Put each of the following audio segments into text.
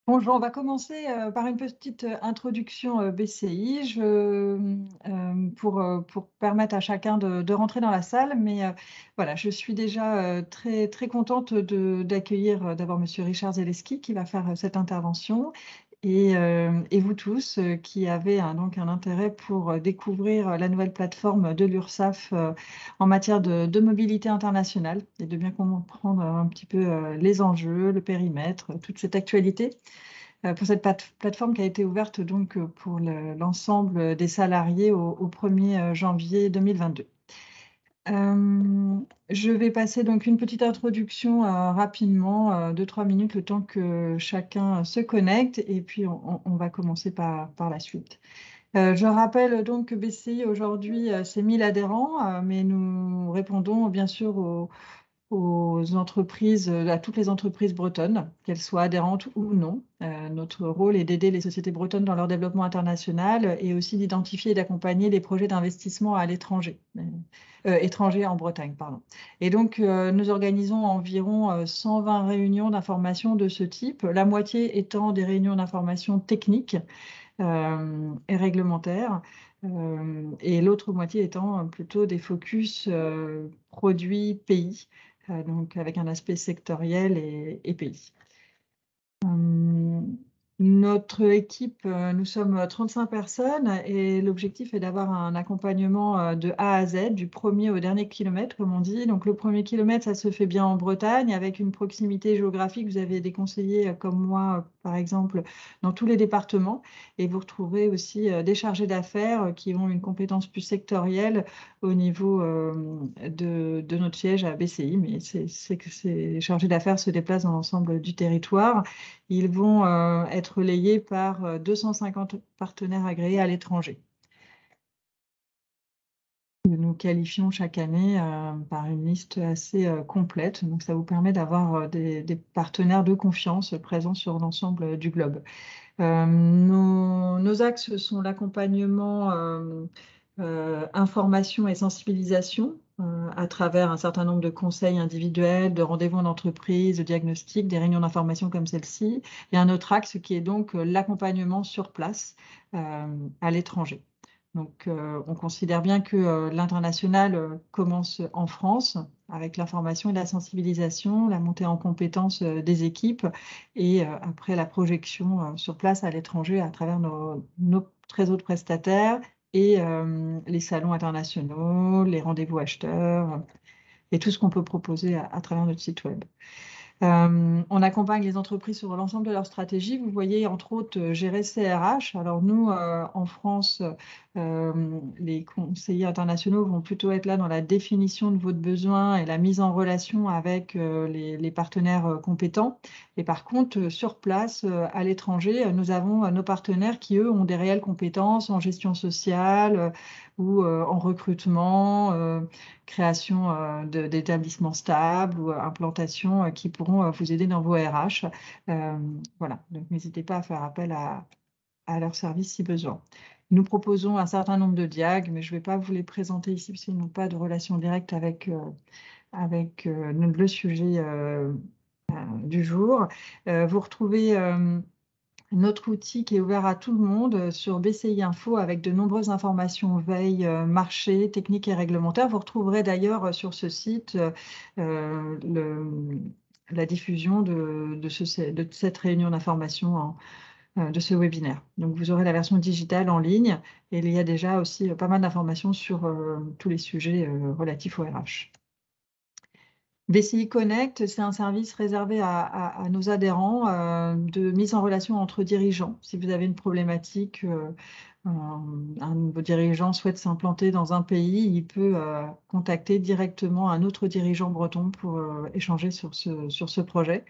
Bonjour, on va commencer par une petite introduction BCI pour permettre à chacun de rentrer dans la salle. Mais voilà, je suis déjà très, très contente d'accueillir d'abord Monsieur Richard Zaleski qui va faire cette intervention et vous tous qui avez donc un intérêt pour découvrir la nouvelle plateforme de l'URSSAF en matière de mobilité internationale et de bien comprendre un petit peu les enjeux, le périmètre, toute cette actualité pour cette plateforme qui a été ouverte donc pour l'ensemble des salariés au 1er janvier 2022. Je vais passer donc une petite introduction rapidement, 2-3 minutes, le temps que chacun se connecte, et puis on va commencer par la suite. Je rappelle donc que BCI aujourd'hui, c'est 1000 adhérents, mais nous répondons bien sûr aux entreprises, à toutes les entreprises bretonnes, qu'elles soient adhérentes ou non. Notre rôle est d'aider les sociétés bretonnes dans leur développement international et aussi d'identifier et d'accompagner les projets d'investissement à l'étranger, étrangers en Bretagne, pardon. Et donc, nous organisons environ 120 réunions d'information de ce type, la moitié étant des réunions d'information techniques et réglementaires, et l'autre moitié étant plutôt des focus produits pays, donc avec un aspect sectoriel et pays. Notre équipe, nous sommes 35 personnes et l'objectif est d'avoir un accompagnement de A à Z, du premier au dernier kilomètre, comme on dit. Donc le premier kilomètre, ça se fait bien en Bretagne avec une proximité géographique. Vous avez des conseillers comme moi, par exemple, dans tous les départements. Et vous retrouverez aussi des chargés d'affaires qui ont une compétence plus sectorielle au niveau de notre siège à BCI. Mais c'est que ces chargés d'affaires se déplacent dans l'ensemble du territoire. Ils vont être relayés par 250 partenaires agréés à l'étranger. Nous qualifions chaque année par une liste assez complète. Donc, ça vous permet d'avoir des partenaires de confiance présents sur l'ensemble du globe. Nos axes sont l'accompagnement, information et sensibilisation à travers un certain nombre de conseils individuels, de rendez-vous en entreprise, de diagnostics, des réunions d'information comme celle-ci. Et un autre axe qui est donc l'accompagnement sur place à l'étranger. Donc, on considère bien que l'international commence en France avec l'information et la sensibilisation, la montée en compétences des équipes et après la projection sur place à l'étranger à travers nos réseaux de prestataires et les salons internationaux, les rendez-vous acheteurs et tout ce qu'on peut proposer à travers notre site web. On accompagne les entreprises sur l'ensemble de leur stratégie. Vous voyez, entre autres, gérer CRH. Alors nous, en France, les conseillers internationaux vont plutôt être là dans la définition de votre besoin et la mise en relation avec les partenaires compétents. Et par contre, sur place, à l'étranger, nous avons nos partenaires qui, eux, ont des réelles compétences en gestion sociale ou en recrutement, création d'établissements stables ou implantation qui pourront vous aider dans vos RH. Voilà, donc n'hésitez pas à faire appel à leur service si besoin. Nous proposons un certain nombre de diags, mais je ne vais pas vous les présenter ici parce qu'ils n'ont pas de relation directe avec le sujet du jour. Vous retrouvez notre outil qui est ouvert à tout le monde sur BCI Info avec de nombreuses informations veille, marché, techniques et réglementaires. Vous retrouverez d'ailleurs sur ce site la diffusion de cette réunion d'information, de ce webinaire. Donc vous aurez la version digitale en ligne et il y a déjà aussi pas mal d'informations sur tous les sujets relatifs au RH. BCI Connect, c'est un service réservé à nos adhérents de mise en relation entre dirigeants. Si vous avez une problématique, un de vos dirigeants souhaite s'implanter dans un pays, il peut contacter directement un autre dirigeant breton pour échanger sur ce projet.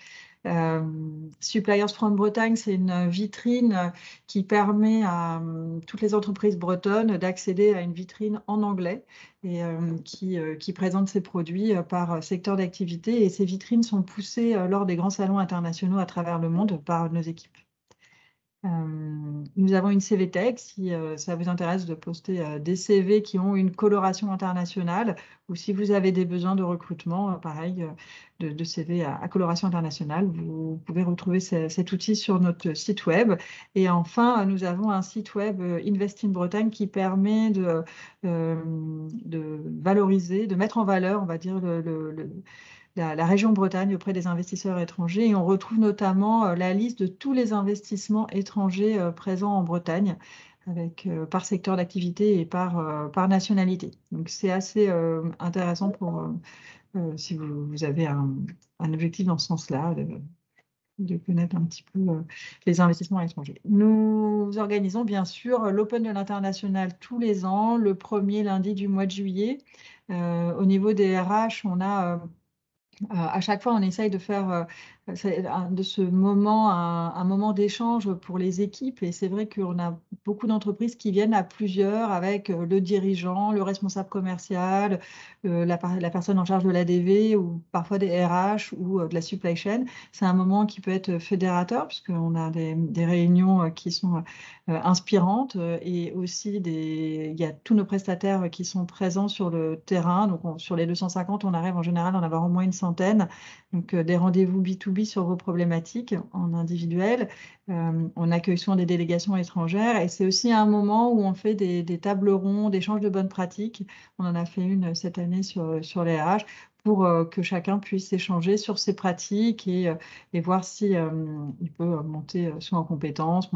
Suppliers from Bretagne, c'est une vitrine qui permet à toutes les entreprises bretonnes d'accéder à une vitrine en anglais et qui présente ses produits par secteur d'activité. Et ces vitrines sont poussées lors des grands salons internationaux à travers le monde par nos équipes. Nous avons une CV Tech, si ça vous intéresse de poster des CV qui ont une coloration internationale, ou si vous avez des besoins de recrutement, pareil, de CV à coloration internationale, vous pouvez retrouver cet outil sur notre site web. Et enfin, nous avons un site web Invest in Bretagne qui permet de valoriser, de mettre en valeur, on va dire, la région Bretagne auprès des investisseurs étrangers. Et on retrouve notamment la liste de tous les investissements étrangers présents en Bretagne, avec, par secteur d'activité et par nationalité. Donc c'est assez intéressant si vous avez un objectif dans ce sens-là, de connaître un petit peu les investissements étrangers. Nous organisons bien sûr l'Open de l'International tous les ans, le premier lundi du mois de juillet. Au niveau des RH, on a à chaque fois, on essaye de faire de ce moment un moment d'échange pour les équipes. Et c'est vrai qu'on a beaucoup d'entreprises qui viennent à plusieurs avec le dirigeant, le responsable commercial, la personne en charge de l'ADV ou parfois des RH ou de la supply chain. C'est un moment qui peut être fédérateur puisqu'on a des réunions qui sont inspirantes et aussi il y a tous nos prestataires qui sont présents sur le terrain. Donc sur les 250, on arrive en général à en avoir au moins une centaine. Donc des rendez-vous B2B sur vos problématiques en individuel. On accueille souvent des délégations étrangères et c'est aussi un moment où on fait des tables rondes, d'échanges de bonnes pratiques. On en a fait une cette année sur les RH pour que chacun puisse échanger sur ses pratiques et voir si il peut monter soit en compétences,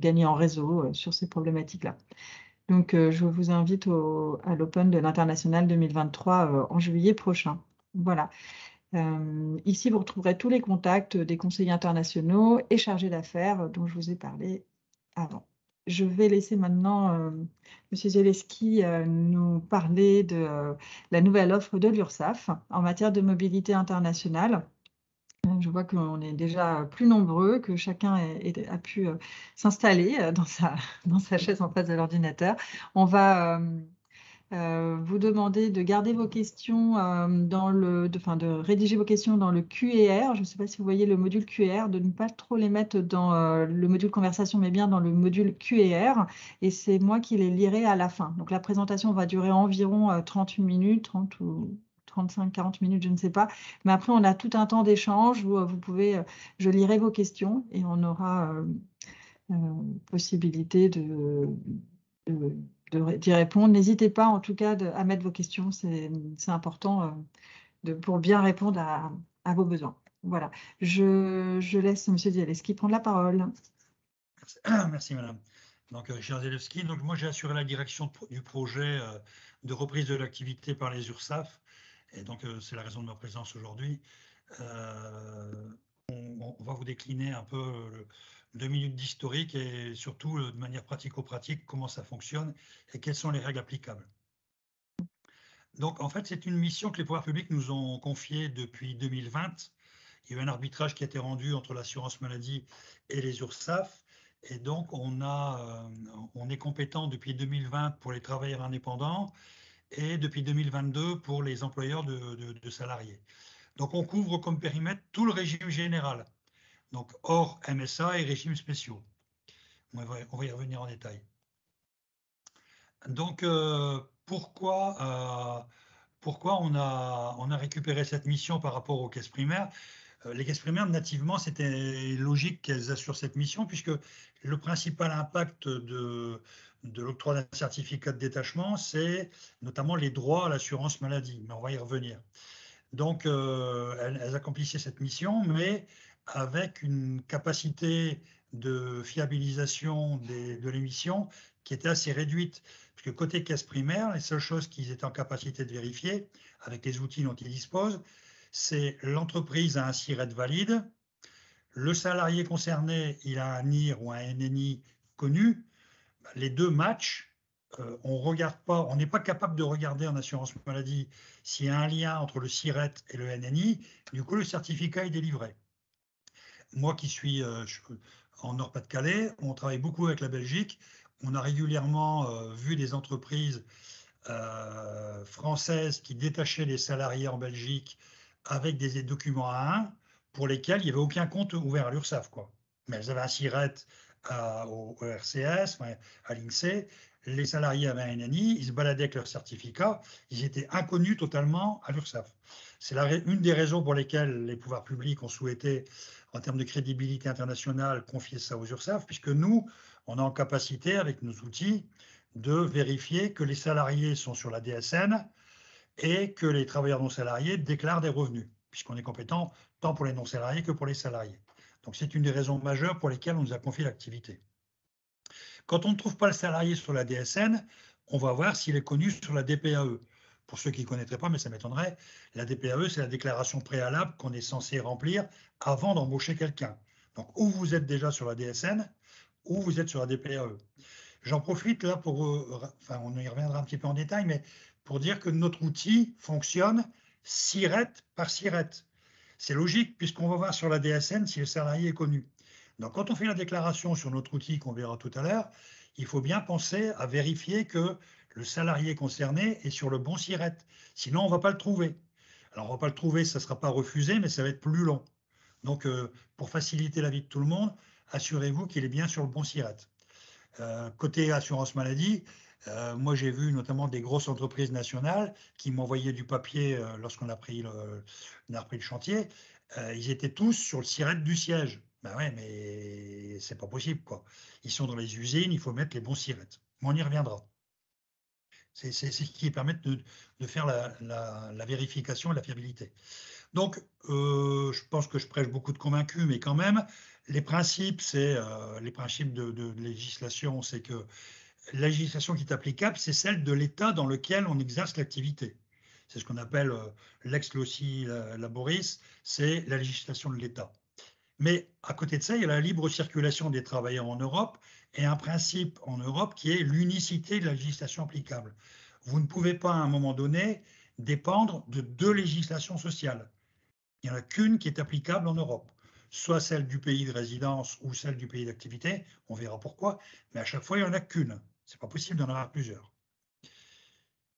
gagner en réseau sur ces problématiques-là. Donc, je vous invite à l'Open de l'International 2023 en juillet prochain. Voilà. Ici, vous retrouverez tous les contacts des conseillers internationaux et chargés d'affaires dont je vous ai parlé avant. Je vais laisser maintenant M. Zielinski nous parler de la nouvelle offre de l'URSSAF en matière de mobilité internationale. Je vois qu'on est déjà plus nombreux, que chacun a pu s'installer dans sa chaise en face de l'ordinateur. On va vous demander de garder vos questions de rédiger vos questions dans le Q&R. Je ne sais pas si vous voyez le module Q&R, de ne pas trop les mettre dans le module conversation, mais bien dans le module Q&R. Et c'est moi qui les lirai à la fin. Donc la présentation va durer environ 30 minutes, 30 ou 35, 40 minutes, je ne sais pas. Mais après, on a tout un temps d'échange où vous pouvez, je lirai vos questions et on aura possibilité d'y répondre. N'hésitez pas en tout cas à mettre vos questions, c'est important pour bien répondre à vos besoins. Voilà, je laisse M. Zielinski prendre la parole. Merci madame. Donc, Richard Zielinski, donc moi j'ai assuré la direction du projet de reprise de l'activité par les URSSAF, et donc c'est la raison de ma présence aujourd'hui. On va vous décliner un peu 2 minutes d'historique et surtout de manière pratico-pratique comment ça fonctionne et quelles sont les règles applicables. Donc en fait c'est une mission que les pouvoirs publics nous ont confiée depuis 2020. Il y a eu un arbitrage qui a été rendu entre l'assurance maladie et les URSSAF. Et donc, on est compétent depuis 2020 pour les travailleurs indépendants et depuis 2022 pour les employeurs de salariés. Donc, on couvre comme périmètre tout le régime général, donc hors MSA et régimes spéciaux. On va y revenir en détail. Donc, pourquoi on a récupéré cette mission par rapport aux caisses primaires? Les caisses primaires, nativement, c'était logique qu'elles assurent cette mission, puisque le principal impact de l'octroi d'un certificat de détachement, c'est notamment les droits à l'assurance maladie. Mais on va y revenir. Donc, elles accomplissaient cette mission, mais avec une capacité de fiabilisation de l'émission qui était assez réduite. Puisque côté caisse primaire, les seules choses qu'ils étaient en capacité de vérifier, avec les outils dont ils disposent, c'est l'entreprise a un SIRET valide, le salarié concerné, il a un NIR ou un NNI connu, les deux matchs, on n'est pas capable de regarder en assurance maladie s'il y a un lien entre le SIRET et le NNI, du coup le certificat est délivré. Moi qui suis en Nord-Pas-de-Calais, on travaille beaucoup avec la Belgique, on a régulièrement vu des entreprises françaises qui détachaient les salariés en Belgique avec des documents A1 pour lesquels il n'y avait aucun compte ouvert à l'URSSAF, quoi. Mais elles avaient un SIRET au RCS, à l'INSEE, les salariés avaient un NNI, ils se baladaient avec leur certificat, ils étaient inconnus totalement à l'URSSAF. C'est une des raisons pour lesquelles les pouvoirs publics ont souhaité, en termes de crédibilité internationale, confier ça aux URSSAF, puisque nous, on est en capacité, avec nos outils, de vérifier que les salariés sont sur la DSN et que les travailleurs non salariés déclarent des revenus, puisqu'on est compétent tant pour les non salariés que pour les salariés. Donc c'est une des raisons majeures pour lesquelles on nous a confié l'activité. Quand on ne trouve pas le salarié sur la DSN, on va voir s'il est connu sur la DPAE. Pour ceux qui ne connaîtraient pas, mais ça m'étonnerait, la DPAE, c'est la déclaration préalable qu'on est censé remplir avant d'embaucher quelqu'un. Donc, ou vous êtes déjà sur la DSN, ou vous êtes sur la DPAE. J'en profite là pour, enfin, on y reviendra un petit peu en détail, mais pour dire que notre outil fonctionne SIRET par SIRET. C'est logique, puisqu'on va voir sur la DSN si le salarié est connu. Donc, quand on fait la déclaration sur notre outil qu'on verra tout à l'heure, il faut bien penser à vérifier que le salarié concerné est sur le bon SIRET. Sinon, on ne va pas le trouver. Alors, on ne va pas le trouver, ça ne sera pas refusé, mais ça va être plus long. Donc, pour faciliter la vie de tout le monde, assurez-vous qu'il est bien sur le bon SIRET. Côté assurance maladie, moi j'ai vu notamment des grosses entreprises nationales qui m'envoyaient du papier lorsqu'on a pris le chantier. Ils étaient tous sur le SIRET du siège. Ben ouais, mais c'est pas possible, quoi. Ils sont dans les usines, il faut mettre les bons SIRET. Mais on y reviendra. C'est ce qui permet de faire la vérification et la fiabilité. Donc, je pense que je prêche beaucoup de convaincus, mais quand même, les principes, les principes de législation, c'est que la législation qui est applicable, c'est celle de l'État dans lequel on exerce l'activité. C'est ce qu'on appelle l'ex loci laboris, c'est la législation de l'État. Mais à côté de ça, il y a la libre circulation des travailleurs en Europe et un principe en Europe qui est l'unicité de la législation applicable. Vous ne pouvez pas, à un moment donné, dépendre de deux législations sociales. Il n'y en a qu'une qui est applicable en Europe, soit celle du pays de résidence ou celle du pays d'activité, on verra pourquoi, mais à chaque fois, il n'y en a qu'une. Ce n'est pas possible d'en avoir plusieurs.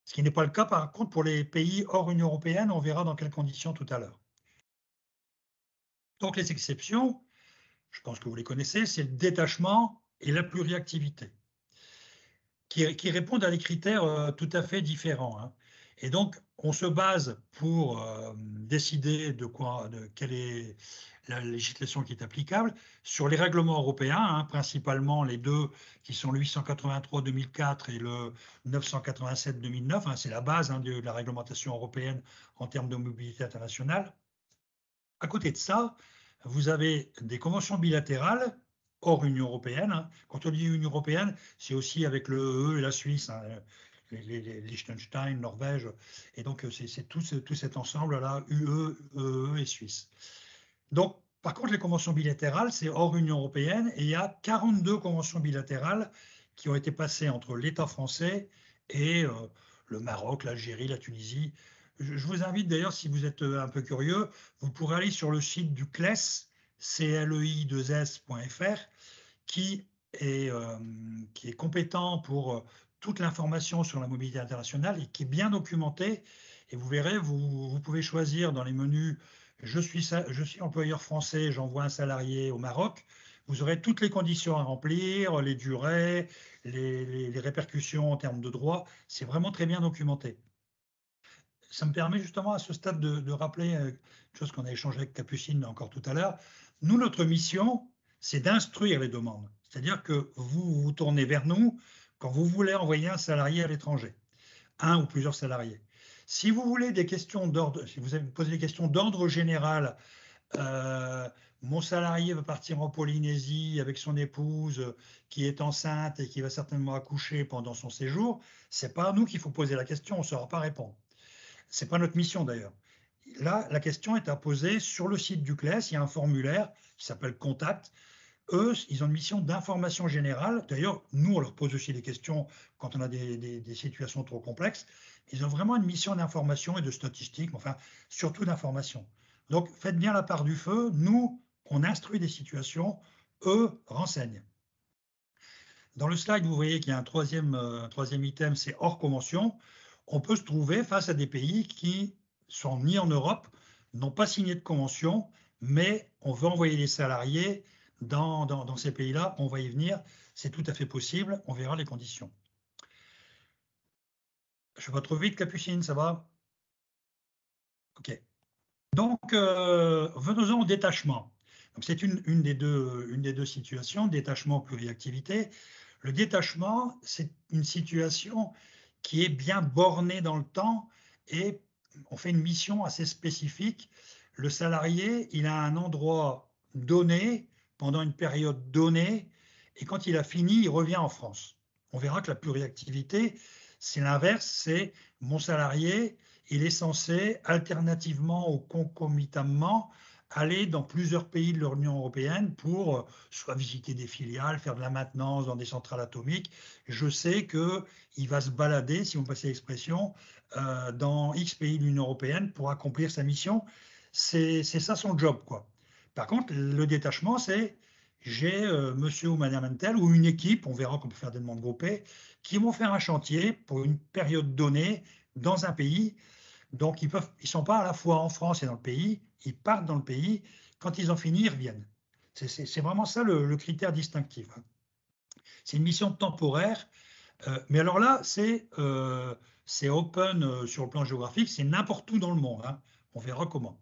Ce qui n'est pas le cas, par contre, pour les pays hors Union européenne, on verra dans quelles conditions tout à l'heure. Donc les exceptions, je pense que vous les connaissez, c'est le détachement et la pluriactivité, qui répondent à des critères tout à fait différents, hein. Et donc, on se base pour décider de quelle est la législation qui est applicable sur les règlements européens, hein, principalement les deux qui sont le 883-2004 et le 987-2009. Hein, c'est la base, hein, de la réglementation européenne en termes de mobilité internationale. À côté de ça, vous avez des conventions bilatérales hors Union européenne, hein. Quand on dit Union européenne, c'est aussi avec le EU et la Suisse, hein, les Liechtenstein, Norvège, et donc c'est tout cet ensemble-là, UE, EE et Suisse. Donc, par contre, les conventions bilatérales, c'est hors Union européenne, et il y a 42 conventions bilatérales qui ont été passées entre l'État français et le Maroc, l'Algérie, la Tunisie. Je vous invite d'ailleurs, si vous êtes un peu curieux, vous pourrez aller sur le site du CLES, CLEI2S.fr, qui est compétent pour toute l'information sur la mobilité internationale et qui est bien documenté. Et vous verrez, vous pouvez choisir dans les menus je suis employeur français, j'envoie un salarié au Maroc. Vous aurez toutes les conditions à remplir, les durées, les répercussions en termes de droit. C'est vraiment très bien documenté. Ça me permet justement à ce stade de rappeler une chose qu'on a échangé avec Capucine encore tout à l'heure. Nous, notre mission, c'est d'instruire les demandes. C'est-à-dire que vous vous tournez vers nous quand vous voulez envoyer un salarié à l'étranger, un ou plusieurs salariés. Si vous voulez des questions d'ordre, si vous avez posé des questions d'ordre général, mon salarié va partir en Polynésie avec son épouse qui est enceinte et qui va certainement accoucher pendant son séjour, c'est pas à nous qu'il faut poser la question, on ne saura pas répondre. C'est pas notre mission d'ailleurs. Là, la question est à poser sur le site du CLES, il y a un formulaire qui s'appelle Contact. Eux, ils ont une mission d'information générale. D'ailleurs, nous, on leur pose aussi des questions quand on a des situations trop complexes. Ils ont vraiment une mission d'information et de statistique, enfin, surtout d'information. Donc, faites bien la part du feu. Nous, on instruit des situations. Eux renseignent. Dans le slide, vous voyez qu'il y a un troisième item, c'est hors convention. On peut se trouver face à des pays qui sont ni en Europe, n'ont pas signé de convention, mais on veut envoyer des salariés dans ces pays-là. On va y venir, c'est tout à fait possible, on verra les conditions. Je vais trop vite, Capucine, ça va? OK. Donc, venons-en au détachement. C'est une des deux situations, détachement, pluriactivité. Le détachement, c'est une situation qui est bien bornée dans le temps et on fait une mission assez spécifique. Le salarié, il a un endroit donné pendant une période donnée et quand il a fini, il revient en France. On verra que la pluriactivité, c'est l'inverse, c'est mon salarié, il est censé alternativement ou concomitamment aller dans plusieurs pays de l'Union européenne pour soit visiter des filiales, faire de la maintenance dans des centrales atomiques. Je sais qu'il va se balader, si vous me passez l'expression, dans X pays de l'Union européenne pour accomplir sa mission. C'est ça son job, quoi. Par contre, le détachement, c'est j'ai monsieur ou madame Antel ou une équipe, on verra qu'on peut faire des demandes groupées, qui vont faire un chantier pour une période donnée dans un pays. Donc, ils ne sont pas à la fois en France et dans le pays, ils partent dans le pays, quand ils ont fini, ils reviennent. C'est vraiment ça le critère distinctif. C'est une mission temporaire, mais alors là, c'est open sur le plan géographique, c'est n'importe où dans le monde. Hein. On verra comment.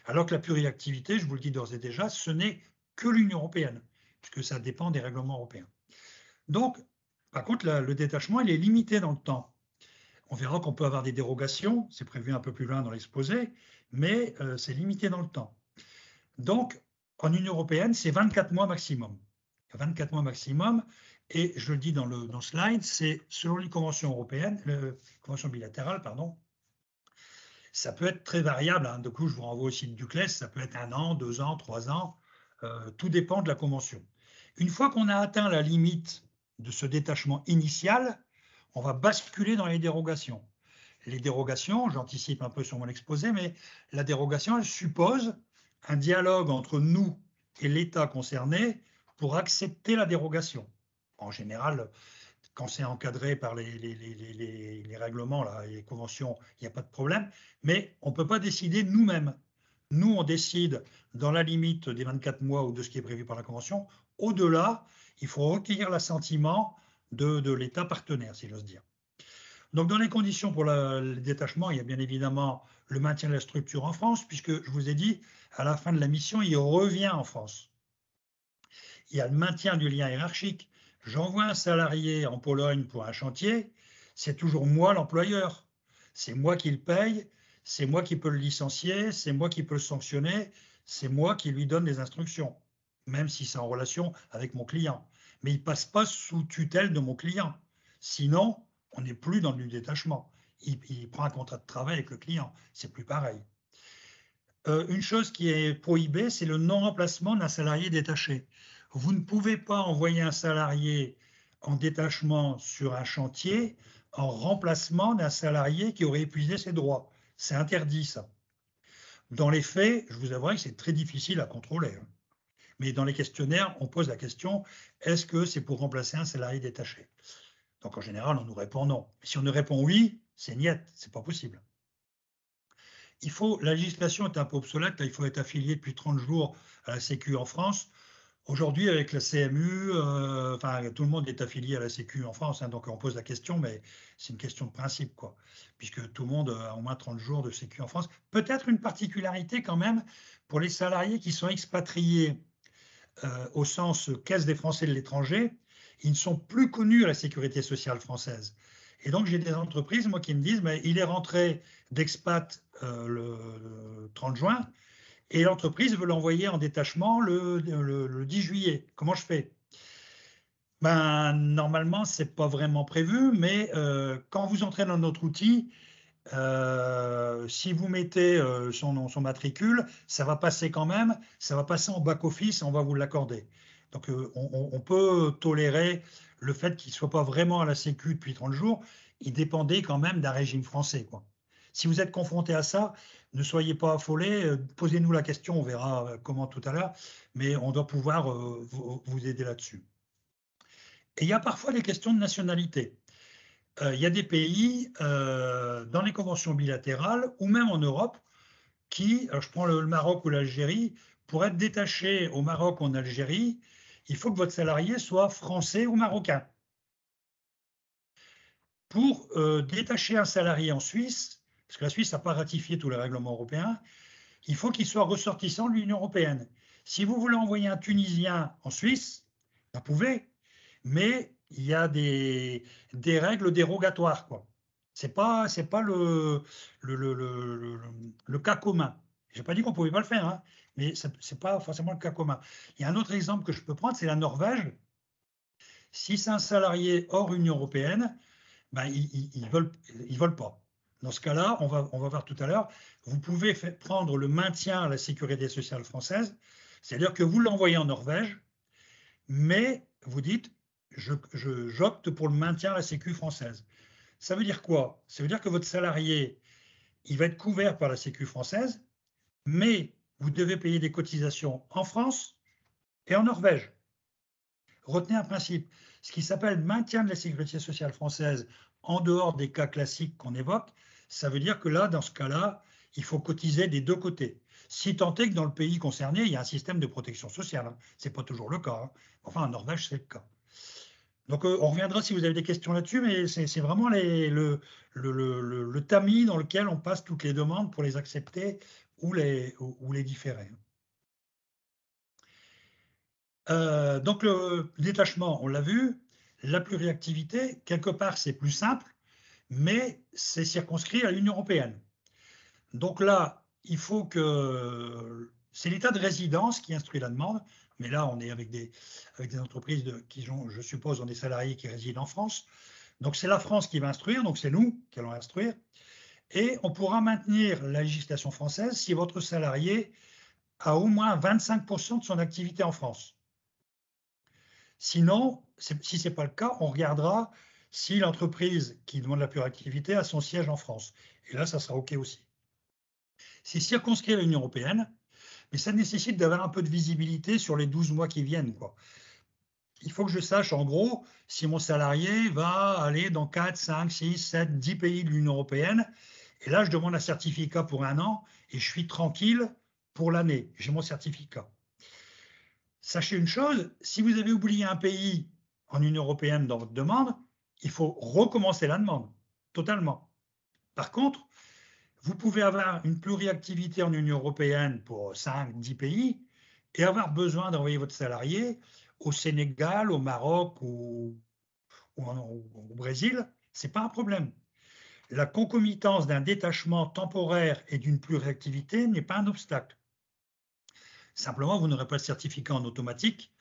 Alors que la pluriactivité, je vous le dis d'ores et déjà, ce n'est que l'Union européenne, puisque ça dépend des règlements européens. Donc, par contre, le détachement, il est limité dans le temps. On verra qu'on peut avoir des dérogations, c'est prévu un peu plus loin dans l'exposé, mais c'est limité dans le temps. Donc, en Union européenne, c'est 24 mois maximum. 24 mois maximum, et je le dis dans le slide, c'est selon les conventions européennes, conventions bilatérales, pardon, ça peut être très variable. Hein. Du coup, je vous renvoie au site du CLES, ça peut être 1 an, 2 ans, 3 ans, tout dépend de la convention. Une fois qu'on a atteint la limite de ce détachement initial, on va basculer dans les dérogations. Les dérogations, j'anticipe un peu sur mon exposé, mais la dérogation, elle suppose un dialogue entre nous et l'État concerné pour accepter la dérogation. En général, quand c'est encadré par les règlements, là, les conventions, il n'y a pas de problème, mais on ne peut pas décider nous-mêmes. Nous, on décide dans la limite des 24 mois ou de ce qui est prévu par la convention. Au-delà, il faut recueillir l'assentiment de l'État partenaire, si j'ose dire. Donc, dans les conditions pour le détachement, il y a bien évidemment le maintien de la structure en France, puisque je vous ai dit, à la fin de la mission, il revient en France. Il y a le maintien du lien hiérarchique. J'envoie un salarié en Pologne pour un chantier, c'est toujours moi l'employeur. C'est moi qui le paye, c'est moi qui peux le licencier, c'est moi qui peux le sanctionner, c'est moi qui lui donne les instructions, même si c'est en relation avec mon client. Mais il ne passe pas sous tutelle de mon client. Sinon, on n'est plus dans le détachement. Il prend un contrat de travail avec le client. C'est plus pareil. Une chose qui est prohibée, c'est le non-remplacement d'un salarié détaché. Vous ne pouvez pas envoyer un salarié en détachement sur un chantier en remplacement d'un salarié qui aurait épuisé ses droits. C'est interdit, ça. Dans les faits, je vous avouerai que c'est très difficile à contrôler. Hein. Mais dans les questionnaires, on pose la question, est-ce que c'est pour remplacer un salarié détaché? Donc en général, on nous répond non. Si on nous répond oui, c'est niet, c'est pas possible. La législation est un peu obsolète, là, il faut être affilié depuis 30 jours à la Sécu en France. Aujourd'hui, avec la CMU, tout le monde est affilié à la Sécu en France, hein, donc on pose la question, mais c'est une question de principe, quoi, puisque tout le monde a au moins 30 jours de Sécu en France. Peut-être une particularité quand même pour les salariés qui sont expatriés au sens caisse des Français de l'étranger, ils ne sont plus connus à la sécurité sociale française. Et donc, j'ai des entreprises, moi, qui me disent, mais il est rentré d'expat le 30 juin, et l'entreprise veut l'envoyer en détachement le 10 juillet. Comment je fais? Ben, normalement, ce n'est pas vraiment prévu, mais quand vous entrez dans notre outil, si vous mettez son matricule, ça va passer quand même, ça va passer en back-office, on va vous l'accorder. Donc, on peut tolérer le fait qu'il ne soit pas vraiment à la Sécu depuis 30 jours. Il dépendait quand même d'un régime français, quoi. Si vous êtes confronté à ça, ne soyez pas affolés, posez-nous la question, on verra comment tout à l'heure, mais on doit pouvoir vous aider là-dessus. Et il y a parfois des questions de nationalité. Il y a des pays, dans les conventions bilatérales, ou même en Europe, qui, alors je prends le Maroc ou l'Algérie, pour être détaché au Maroc ou en Algérie, il faut que votre salarié soit français ou marocain. Pour détacher un salarié en Suisse, parce que la Suisse n'a pas ratifié tous les règlements européens, il faut qu'il soit ressortissant de l'Union européenne. Si vous voulez envoyer un Tunisien en Suisse, vous pouvez, mais il y a des règles dérogatoires, quoi. C'est pas le cas commun. Je n'ai pas dit qu'on ne pouvait pas le faire, hein, mais ce n'est pas forcément le cas commun. Il y a un autre exemple que je peux prendre, c'est la Norvège. Si c'est un salarié hors Union européenne, ben, ils veulent pas. Dans ce cas-là, on va voir tout à l'heure, vous pouvez prendre le maintien à la sécurité sociale française, c'est-à-dire que vous l'envoyez en Norvège, mais vous dites, j'opte pour le maintien à la sécu française. Ça veut dire quoi? Ça veut dire que votre salarié, il va être couvert par la sécu française, mais vous devez payer des cotisations en France et en Norvège. Retenez un principe, ce qui s'appelle maintien de la sécurité sociale française en dehors des cas classiques qu'on évoque, ça veut dire que là, dans ce cas-là, il faut cotiser des deux côtés. Si tant est que dans le pays concerné, il y a un système de protection sociale. Hein. Ce n'est pas toujours le cas. Hein. Enfin, en Norvège, c'est le cas. Donc, on reviendra si vous avez des questions là-dessus, mais c'est vraiment le tamis dans lequel on passe toutes les demandes pour les accepter ou les différer. Donc, le détachement, on l'a vu. La pluriactivité, quelque part, c'est plus simple, mais c'est circonscrit à l'Union européenne. Donc là, il faut que... C'est l'État de résidence qui instruit la demande, mais là, on est avec des entreprises qui, je suppose, ont des salariés qui résident en France. Donc, c'est la France qui va instruire, donc c'est nous qui allons instruire. Et on pourra maintenir la législation française si votre salarié a au moins 25% de son activité en France. Sinon, si ce n'est pas le cas, on regardera si l'entreprise qui demande la pluriactivité a son siège en France. Et là, ça sera OK aussi. C'est circonscrit à l'Union européenne, mais ça nécessite d'avoir un peu de visibilité sur les 12 mois qui viennent, quoi. Il faut que je sache, en gros, si mon salarié va aller dans 4, 5, 6, 7, 10 pays de l'Union européenne. Et là, je demande un certificat pour 1 an et je suis tranquille pour l'année. J'ai mon certificat. Sachez une chose, si vous avez oublié un pays en Union européenne dans votre demande, il faut recommencer la demande, totalement. Par contre, vous pouvez avoir une pluriactivité en Union européenne pour 5, 10 pays et avoir besoin d'envoyer votre salarié au Sénégal, au Maroc ou au Brésil, ce n'est pas un problème. La concomitance d'un détachement temporaire et d'une pluriactivité n'est pas un obstacle. Simplement, vous n'aurez pas le certificat en automatique.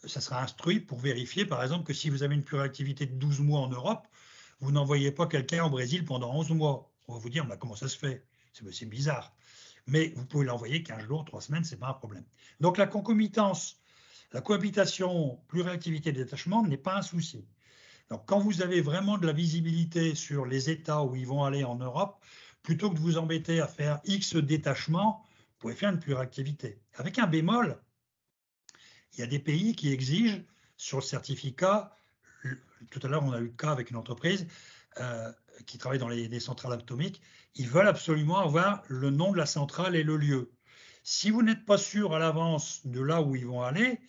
Ça sera instruit pour vérifier, par exemple, que si vous avez une pluriactivité de 12 mois en Europe, vous n'envoyez pas quelqu'un au Brésil pendant 11 mois. On va vous dire, bah, comment ça se fait? C'est bizarre. Mais vous pouvez l'envoyer 15 jours, 3 semaines, ce n'est pas un problème. Donc la concomitance, la cohabitation, pluriactivité, détachement n'est pas un souci. Donc quand vous avez vraiment de la visibilité sur les États où ils vont aller en Europe, plutôt que de vous embêter à faire X détachement, vous pouvez faire une pluriactivité. Avec un bémol, il y a des pays qui exigent sur le certificat, tout à l'heure on a eu le cas avec une entreprise qui travaille dans les centrales atomiques, ils veulent absolument avoir le nom de la centrale et le lieu. Si vous n'êtes pas sûr à l'avance de là où ils vont aller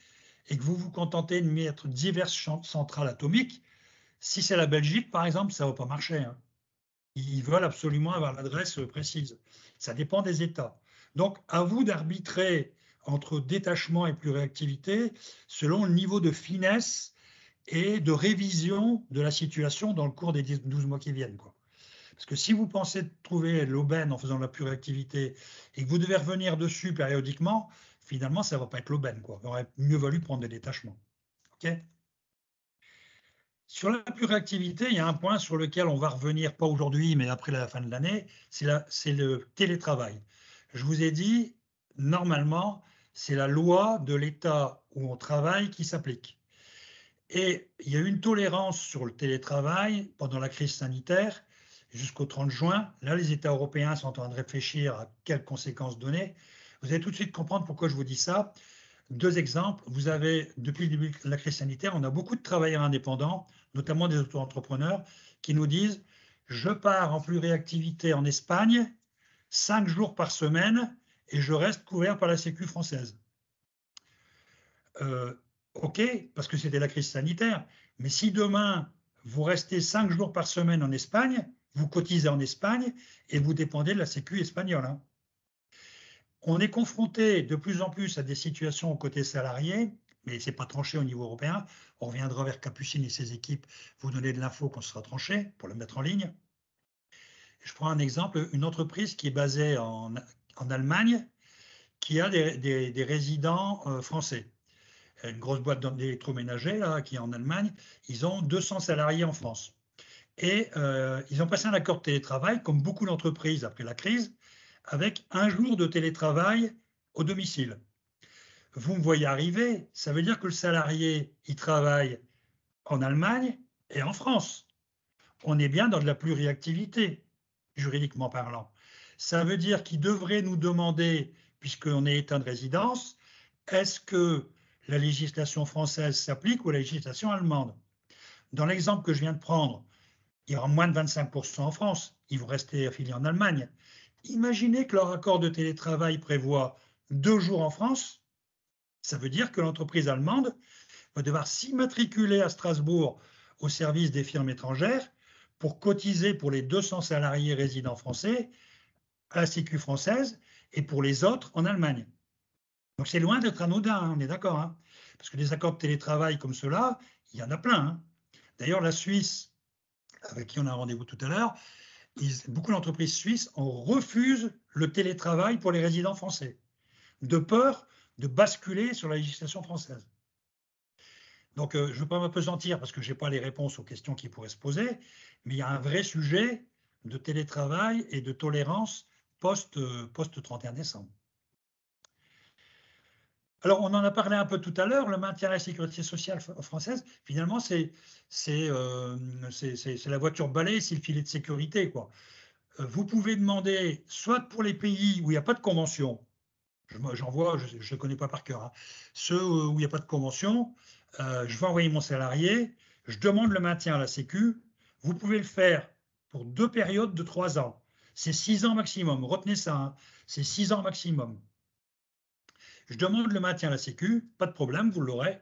et que vous vous contentez de mettre diverses centrales atomiques, si c'est la Belgique par exemple, ça ne va pas marcher. Hein. Ils veulent absolument avoir l'adresse précise. Ça dépend des États. Donc à vous d'arbitrer entre détachement et pluriactivité selon le niveau de finesse et de révision de la situation dans le cours des 12 mois qui viennent, quoi. Parce que si vous pensez trouver l'aubaine en faisant de la pluriactivité et que vous devez revenir dessus périodiquement, finalement, ça ne va pas être l'aubaine, quoi. Il aurait mieux valu prendre des détachements. Okay. Sur la pluriactivité, il y a un point sur lequel on va revenir, pas aujourd'hui, mais après la fin de l'année, c'est le télétravail. Je vous ai dit, normalement, c'est la loi de l'État où on travaille qui s'applique. Et il y a eu une tolérance sur le télétravail pendant la crise sanitaire jusqu'au 30 juin. Là, les États européens sont en train de réfléchir à quelles conséquences donner. Vous allez tout de suite comprendre pourquoi je vous dis ça. 2 exemples. Vous avez, depuis le début de la crise sanitaire, on a beaucoup de travailleurs indépendants, notamment des auto-entrepreneurs, qui nous disent « Je pars en pluriactivité en Espagne, 5 jours par semaine et je reste couvert par la Sécu française. OK, parce que c'était la crise sanitaire, mais si demain, vous restez 5 jours par semaine en Espagne, vous cotisez en Espagne et vous dépendez de la Sécu espagnole. Hein. On est confronté de plus en plus à des situations aux côtés salariés, mais ce n'est pas tranché au niveau européen. On reviendra vers Capucine et ses équipes, vous donner de l'info quand ce sera tranché pour le mettre en ligne. Je prends un exemple, une entreprise qui est basée en Allemagne, qui a des résidents français. Une grosse boîte d'électroménager qui est en Allemagne, ils ont 200 salariés en France. Et ils ont passé un accord de télétravail, comme beaucoup d'entreprises après la crise, avec 1 jour de télétravail au domicile. Vous me voyez arriver, ça veut dire que le salarié, il travaille en Allemagne et en France. On est bien dans de la pluriactivité, juridiquement parlant. Ça veut dire qu'il devrait nous demander, puisqu'on est état de résidence, est-ce que la législation française s'applique ou la législation allemande? Dans l'exemple que je viens de prendre, il y aura moins de 25% en France, ils vont rester affiliés en Allemagne. Imaginez que leur accord de télétravail prévoit 2 jours en France, ça veut dire que l'entreprise allemande va devoir s'immatriculer à Strasbourg au service des firmes étrangères pour cotiser pour les 200 salariés résidents français à la Sécu française et pour les autres en Allemagne. Donc c'est loin d'être anodin, hein, on est d'accord. Hein, parce que des accords de télétravail comme ceux-là, il y en a plein. Hein. D'ailleurs, la Suisse, avec qui on a un rendez-vous tout à l'heure, beaucoup d'entreprises suisses refusent le télétravail pour les résidents français, de peur de basculer sur la législation française. Donc, je ne veux pas m'apesantir parce que je n'ai pas les réponses aux questions qui pourraient se poser, mais il y a un vrai sujet de télétravail et de tolérance post-31 décembre. Alors, on en a parlé un peu tout à l'heure, le maintien de la sécurité sociale française, finalement, c'est la voiture balai, c'est le filet de sécurité, quoi. Vous pouvez demander, soit pour les pays où il n'y a pas de convention, j'en vois, je ne connais pas par cœur, hein, ceux où il n'y a pas de convention, je vais envoyer mon salarié, je demande le maintien à la Sécu, vous pouvez le faire pour 2 périodes de 3 ans. C'est 6 ans maximum, retenez ça, hein, c'est 6 ans maximum. Je demande le maintien à la Sécu, pas de problème, vous l'aurez,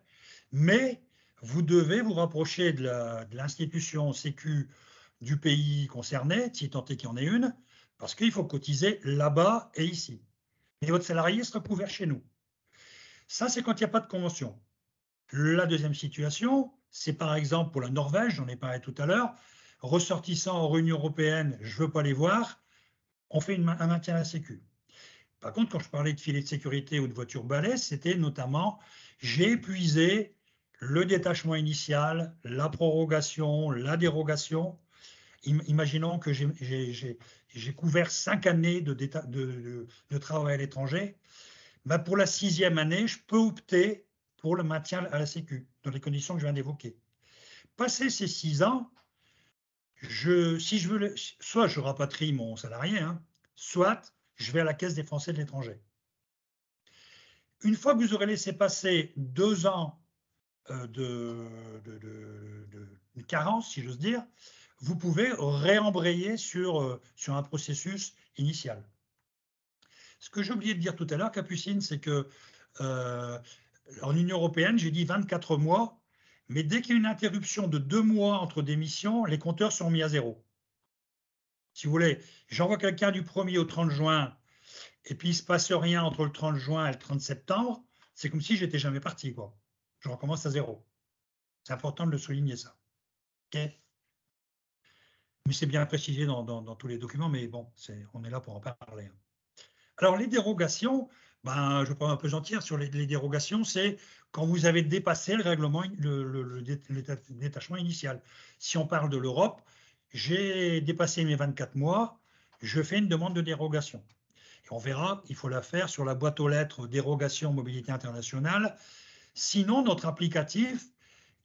mais vous devez vous rapprocher de l'institution Sécu du pays concerné, si tant est qu'il y en ait une, parce qu'il faut cotiser là-bas et ici. Et votre salarié sera couvert chez nous. Ça, c'est quand il n'y a pas de convention. La deuxième situation, c'est par exemple pour la Norvège, j'en ai parlé tout à l'heure, ressortissants hors Union européenne, je ne veux pas les voir, on fait un maintien à la Sécu. Par contre, quand je parlais de filet de sécurité ou de voiture balai, c'était notamment, j'ai épuisé le détachement initial, la prorogation, la dérogation. Imaginons que j'ai couvert 5 années de travail à l'étranger. Ben pour la 6e année, je peux opter pour le maintien à la Sécu, dans les conditions que je viens d'évoquer. Passé ces 6 ans, si je veux, soit je rapatrie mon salarié, hein, soit je vais à la Caisse des Français de l'étranger. Une fois que vous aurez laissé passer 2 ans de carence, si j'ose dire, vous pouvez réembrayer sur un processus initial. Ce que j'ai oublié de dire tout à l'heure, Capucine, c'est que en Union européenne, j'ai dit 24 mois, mais dès qu'il y a une interruption de 2 mois entre des missions, les compteurs sont mis à 0. Si vous voulez, j'envoie quelqu'un du 1er au 30 juin, et puis il ne se passe rien entre le 30 juin et le 30 septembre, c'est comme si j'étais jamais parti, quoi. Je recommence à 0. C'est important de le souligner, ça. Okay, mais c'est bien précisé dans tous les documents, mais bon, on est là pour en parler. Alors, les dérogations, je ne vais pas m'apesantir sur les dérogations, c'est quand vous avez dépassé le règlement, le détachement initial. Si on parle de l'Europe, j'ai dépassé mes 24 mois, je fais une demande de dérogation. Et on verra, il faut la faire sur la boîte aux lettres dérogation mobilité internationale. Sinon, notre applicatif,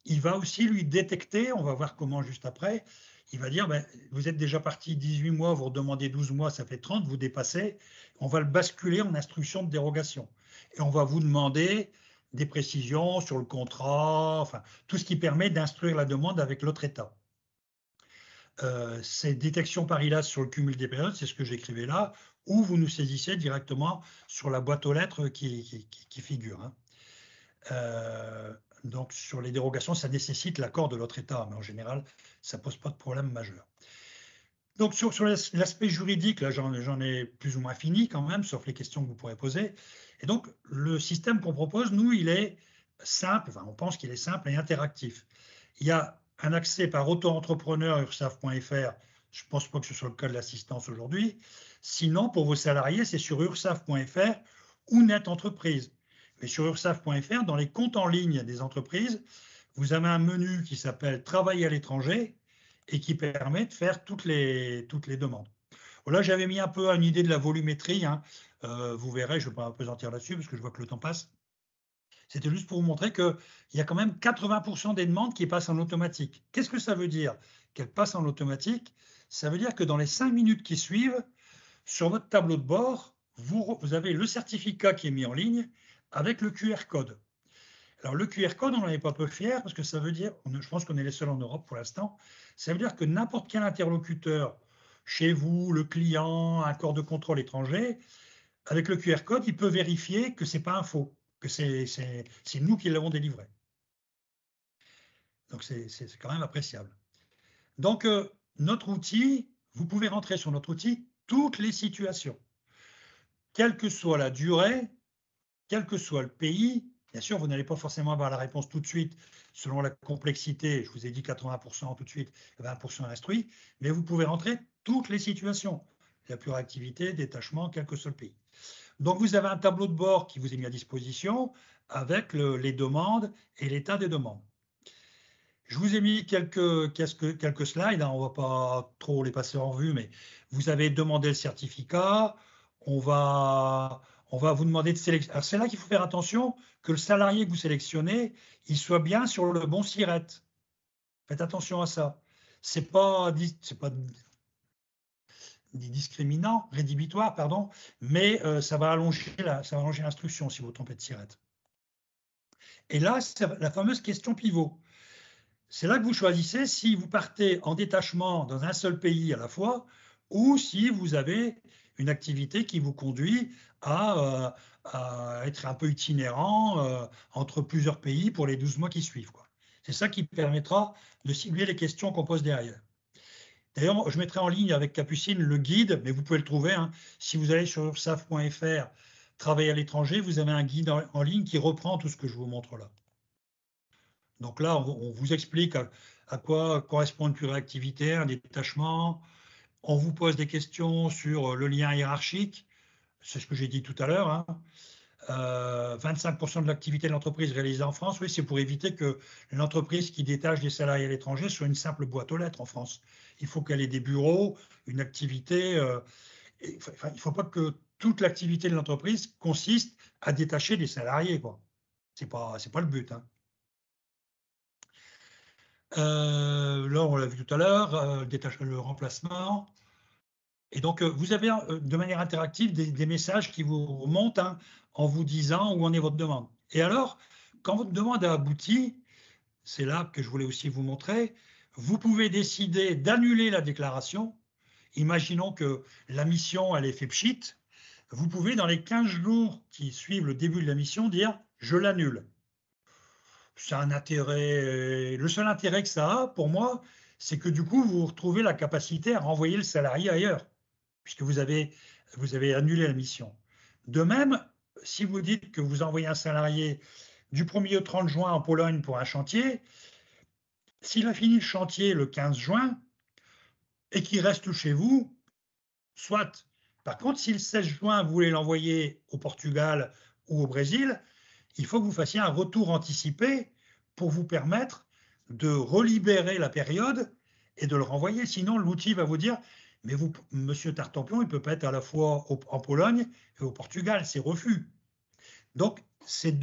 il va aussi lui détecter, on va voir comment juste après, il va dire, vous êtes déjà parti 18 mois, vous redemandez 12 mois, ça fait 30, vous dépassez, on va le basculer en instruction de dérogation. Et on va vous demander des précisions sur le contrat, enfin, tout ce qui permet d'instruire la demande avec l'autre État. Ces détections par ILAS sur le cumul des périodes, c'est ce que j'écrivais là, ou vous nous saisissez directement sur la boîte aux lettres qui figure. Donc, sur les dérogations, ça nécessite l'accord de l'autre État, mais en général, ça ne pose pas de problème majeur. Donc, sur l'aspect juridique, là, j'en ai plus ou moins fini quand même, sauf les questions que vous pourrez poser. Et donc, le système qu'on propose, nous, il est simple, enfin, on pense qu'il est simple et interactif. Il y a un accès par auto-entrepreneur ursaf.fr. Je ne pense pas que ce soit le cas de l'assistance aujourd'hui. Sinon, pour vos salariés, c'est sur ursaf.fr ou Net Entreprise. Mais sur ursaf.fr, dans les comptes en ligne des entreprises, vous avez un menu qui s'appelle Travail à l'étranger et qui permet de faire toutes les demandes. Là, j'avais mis un peu une idée de la volumétrie. Vous verrez, je ne vais pas m'apesantir là-dessus parce que je vois que le temps passe. C'était juste pour vous montrer qu'il y a quand même 80% des demandes qui passent en automatique. Qu'est-ce que ça veut dire qu'elles passent en automatique? Ça veut dire que dans les 5 minutes qui suivent, sur votre tableau de bord, vous avez le certificat qui est mis en ligne avec le QR code. Alors, le QR code, on n'en est pas peu fiers parce que ça veut dire, je pense qu'on est les seuls en Europe pour l'instant, ça veut dire que n'importe quel interlocuteur, chez vous, le client, un corps de contrôle étranger, avec le QR code, il peut vérifier que ce n'est pas un faux, que c'est nous qui l'avons délivré. Donc, c'est quand même appréciable. Donc, notre outil, vous pouvez rentrer sur notre outil toutes les situations, quelle que soit la durée, quel que soit le pays. Bien sûr, vous n'allez pas forcément avoir la réponse tout de suite selon la complexité. Je vous ai dit 80% tout de suite, 20% instruit, mais vous pouvez rentrer toutes les situations. La pure activité, détachement, quel que soit le pays. Donc, vous avez un tableau de bord qui vous est mis à disposition avec les demandes et l'état des demandes. Je vous ai mis quelques slides, on ne va pas trop les passer en revue, mais vous avez demandé le certificat, on va vous demander de sélectionner. Alors c'est là qu'il faut faire attention que le salarié que vous sélectionnez, il soit bien sur le bon SIRET. Faites attention à ça. C'est pas discriminant, rédhibitoire, pardon, mais ça va allonger l'instruction si vous trompez de SIRET. Et là, c'est la fameuse question pivot. C'est là que vous choisissez si vous partez en détachement dans un seul pays à la fois ou si vous avez une activité qui vous conduit à être un peu itinérant entre plusieurs pays pour les 12 mois qui suivent. C'est ça qui permettra de cibler les questions qu'on pose derrière. D'ailleurs, je mettrai en ligne avec Capucine le guide, mais vous pouvez le trouver. Si vous allez sur ursaf.fr, travailler à l'étranger, vous avez un guide en ligne qui reprend tout ce que je vous montre là. Donc là, on vous explique à quoi correspond une pluriactivité, un détachement. On vous pose des questions sur le lien hiérarchique. C'est ce que j'ai dit tout à l'heure. 25% de l'activité de l'entreprise réalisée en France, oui, c'est pour éviter que l'entreprise qui détache des salariés à l'étranger soit une simple boîte aux lettres en France. Il faut qu'elle ait des bureaux, une activité. Il ne faut pas que toute l'activité de l'entreprise consiste à détacher des salariés. Ce n'est pas le but. Là, on l'a vu tout à l'heure, le remplacement. Et donc, vous avez de manière interactive des messages qui vous remontent en vous disant où en est votre demande. Et alors, quand votre demande a abouti, c'est là que je voulais aussi vous montrer, vous pouvez décider d'annuler la déclaration. Imaginons que la mission, elle est fait pchit. Vous pouvez, dans les 15 jours qui suivent le début de la mission, dire « je l'annule ». C'est un intérêt. Le seul intérêt que ça a, pour moi, c'est que du coup, vous retrouvez la capacité à renvoyer le salarié ailleurs, puisque vous avez annulé la mission. De même, si vous dites que vous envoyez un salarié du 1er au 30 juin en Pologne pour un chantier, s'il a fini le chantier le 15 juin et qu'il reste chez vous, soit. Par contre, si le 16 juin, vous voulez l'envoyer au Portugal ou au Brésil, il faut que vous fassiez un retour anticipé pour vous permettre de relibérer la période et de le renvoyer. Sinon, l'outil va vous dire « mais vous, monsieur Tartampion, il ne peut pas être à la fois en Pologne et au Portugal, c'est refus ». Donc, ces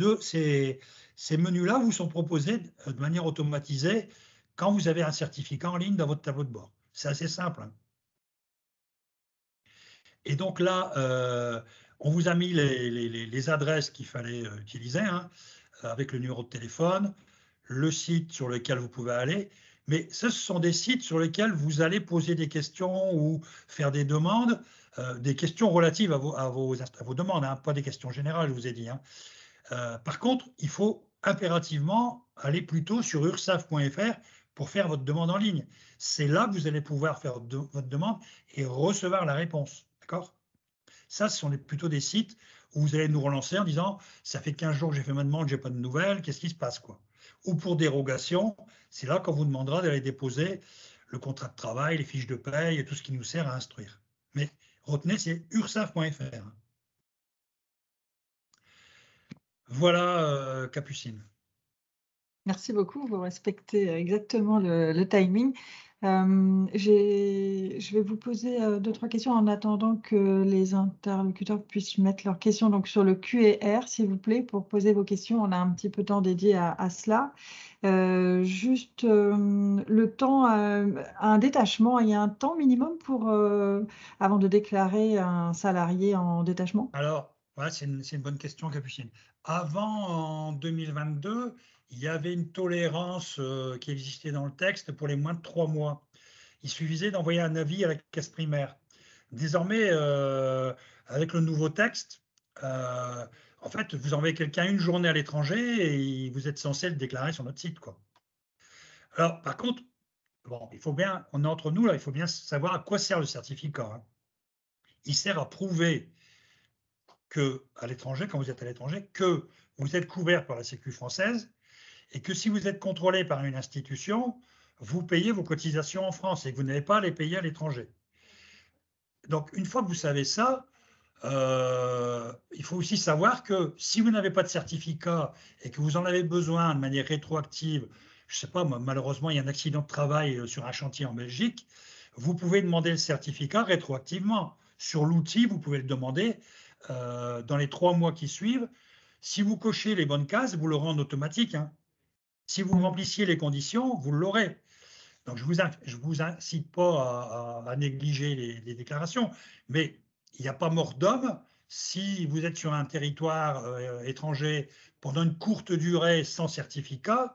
menus-là vous sont proposés de manière automatisée quand vous avez un certificat en ligne dans votre tableau de bord. C'est assez simple. Et donc là, on vous a mis les adresses qu'il fallait utiliser, avec le numéro de téléphone, le site sur lequel vous pouvez aller. Mais ce sont des sites sur lesquels vous allez poser des questions ou faire des demandes des questions relatives à vos demandes, hein, pas des questions générales, je vous ai dit. Hein. Par contre, il faut impérativement aller plutôt sur ursaf.fr pour faire votre demande en ligne. C'est là que vous allez pouvoir faire votre demande et recevoir la réponse. D'accord? Ça, ce sont plutôt des sites où vous allez nous relancer en disant « ça fait 15 jours que j'ai fait ma demande, je n'ai pas de nouvelles, qu'est-ce qui se passe ?» quoi. Ou pour dérogation, c'est là qu'on vous demandera d'aller déposer le contrat de travail, les fiches de paye et tout ce qui nous sert à instruire. Mais retenez, c'est ursaf.fr. Voilà, Capucine. Merci beaucoup, vous respectez exactement le timing. Je vais vous poser 2-3 questions en attendant que les interlocuteurs puissent mettre leurs questions donc, sur le Q&R, s'il vous plaît, pour poser vos questions. On a un petit peu de temps dédié à cela. Juste le temps, un détachement, il y a un temps minimum pour, avant de déclarer un salarié en détachement? Alors, ouais, c'est une bonne question, Capucine. Avant, en 2022, il y avait une tolérance qui existait dans le texte pour les moins de 3 mois. Il suffisait d'envoyer un avis à la caisse primaire. Désormais, avec le nouveau texte, en fait, vous envoyez quelqu'un une journée à l'étranger et vous êtes censé le déclarer sur notre site, quoi. Alors, par contre, bon, il faut bien, on est entre nous là, il faut bien savoir à quoi sert le certificat. Hein. Il sert à prouver que à l'étranger, quand vous êtes à l'étranger, que vous êtes couvert par la Sécu française et que si vous êtes contrôlé par une institution, vous payez vos cotisations en France et que vous n'avez pas à les payer à l'étranger. Donc, une fois que vous savez ça, il faut aussi savoir que si vous n'avez pas de certificat et que vous en avez besoin de manière rétroactive, je ne sais pas, malheureusement, il y a un accident de travail sur un chantier en Belgique, vous pouvez demander le certificat rétroactivement. Sur l'outil, vous pouvez le demander dans les 3 mois qui suivent. Si vous cochez les bonnes cases, vous l'aurez en automatique. Hein. Si vous remplissiez les conditions, vous l'aurez. Donc, je ne vous incite pas à négliger les déclarations, mais il n'y a pas mort d'homme si vous êtes sur un territoire étranger pendant une courte durée sans certificat,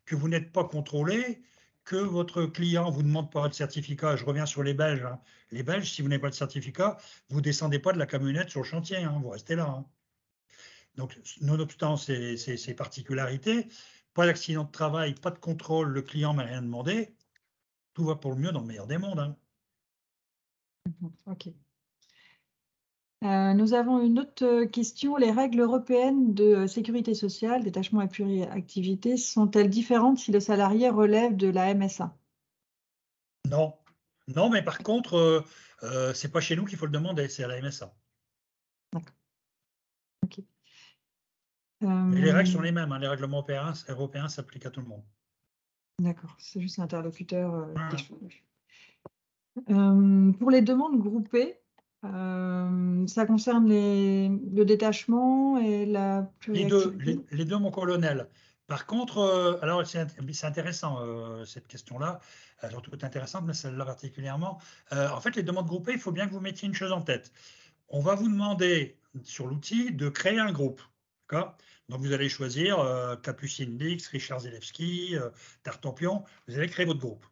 que vous n'êtes pas contrôlé, que votre client ne vous demande pas de certificat. Je reviens sur les Belges. Hein. Les Belges, si vous n'avez pas de certificat, vous ne descendez pas de la camionnette sur le chantier, hein, vous restez là. Hein. Donc, nonobstant ces particularités, pas d'accident de travail, pas de contrôle, le client ne m'a rien demandé, tout va pour le mieux dans le meilleur des mondes. Hein. Ok. Nous avons une autre question. Les règles européennes de sécurité sociale, détachement et pluriactivité, sont-elles différentes si le salarié relève de la MSA? Non, non, mais par contre, c'est pas chez nous qu'il faut le demander, c'est à la MSA. D'accord. Ok. Mais les règles sont les mêmes, hein, les règlements européens s'appliquent à tout le monde. D'accord, c'est juste l'interlocuteur qui Voilà. change. Pour les demandes groupées, ça concerne le détachement et la Les deux, pluriactivité? les deux, mon colonel. Par contre, alors c'est intéressant cette question-là, surtout intéressante, mais celle-là particulièrement. En fait, les demandes groupées, il faut bien que vous mettiez une chose en tête. On va vous demander sur l'outil de créer un groupe. D'accord ? Donc vous allez choisir Capucine Lix, Richard Zelewski, Tartampion, vous allez créer votre groupe.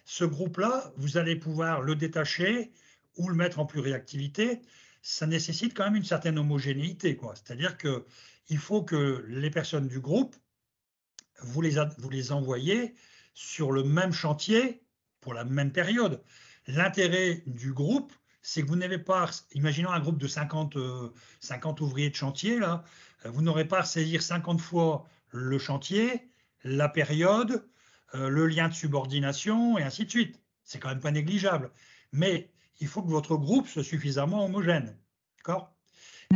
Ce groupe-là, vous allez pouvoir le détacher ou le mettre en pluriactivité. Ça nécessite quand même une certaine homogénéité, quoi. C'est-à-dire qu'il faut que les personnes du groupe, vous les envoyez sur le même chantier pour la même période. L'intérêt du groupe, c'est que vous n'avez pas, imaginons un groupe de 50 ouvriers de chantier, là, vous n'aurez pas à saisir 50 fois le chantier, la période, le lien de subordination, et ainsi de suite. C'est quand même pas négligeable. Mais il faut que votre groupe soit suffisamment homogène. D'accord ?